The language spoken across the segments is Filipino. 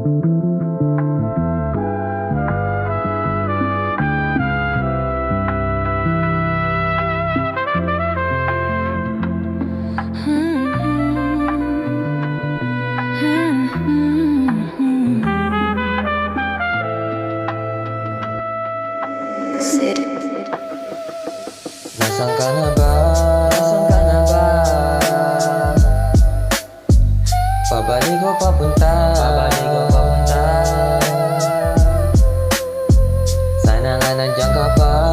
Nasaan ka na ba? Pabalik o papunta? Sana nga nandiyan ka pa.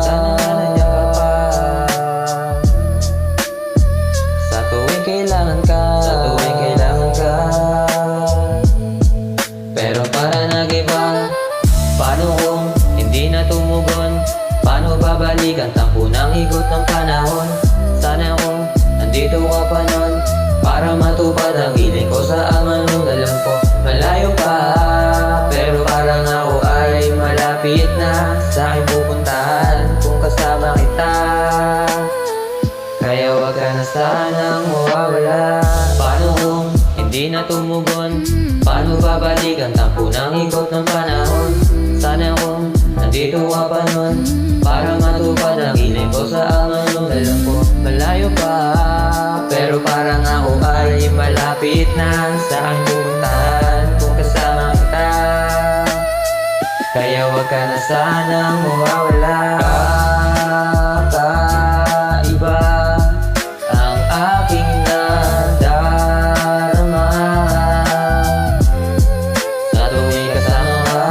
Sa tuwing kailangan ka. Pero para nag-iba, paano kung hindi na tumugon? Paano babalikan tampo ng ikot ng panahon? Sana kung nandito ka pa nun, para matupad ang hiling ko sa aman mo. Alam ko malayo pa, pero parang ako ay malapit na. Sa akin pupuntahan kung kasama kita. Kaya wag ka na sanang mawawala. Paano kung hindi na tumugon? Paano babalikan tampo ng ikot ng panahon? Sana kung nandito ka pa nun, para matupad ang hiling ko sa aman mo. Alam ko malayo pa, pero parang ako ay malapit na. Sa aking pupuntahan kung kasama kita. Kaya wag ka na sanang mawawala. Kakaiba ang aking nadarama sa tuwing kasama ka.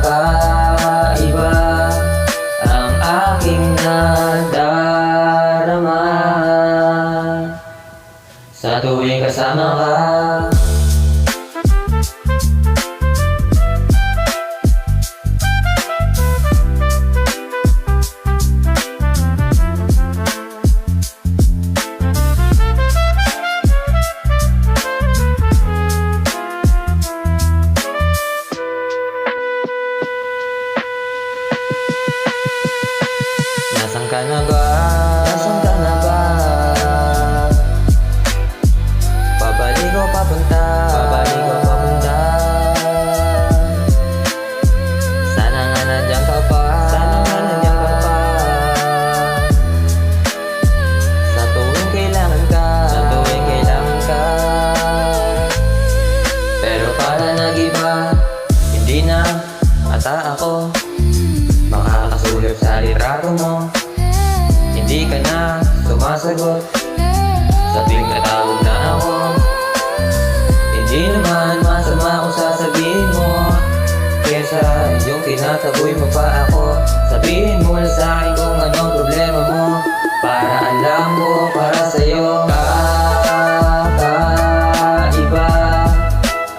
Kakaiba ang aking nadarama sa tuwing kasama ka. Nasaan ka na ba? Pabalik o papunta? Sana nga nandiyan ka pa. Sa tuwing kailangan ka. Pero para nag-iba, hindi na ata ako makakasulat sa litrato mo. Hindi ka na sumasagot sa tuwing natawag na ako. Hindi naman masama kung sasabihin mo, kesa yung tinataboy mo pa ako. Sabihin mo na sa'kin kung anong problema mo, para alam ko para sa'yo. Kakaiba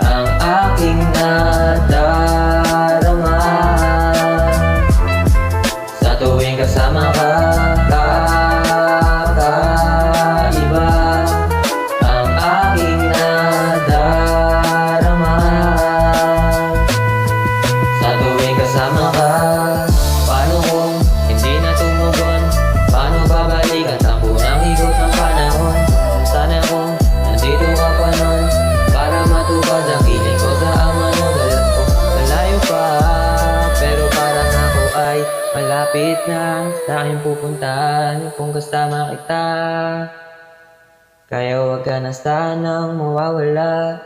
ang aking nadarama sa tuwing kasama ka. Kakaiba ang aking nadarama sa tuwing kasama ka. Paano kung hindi na tumugon? Paano babalikan tampo ng ikot ng panahon? Sana kung nandito ka pa nun, para matupad ang hiling ko sa aman mo. Alam ko malayo pa, pero parang ako ay malapit na. Sa aking pupuntahan kung kasama kita. Kaya wag ka na sanang mawawala.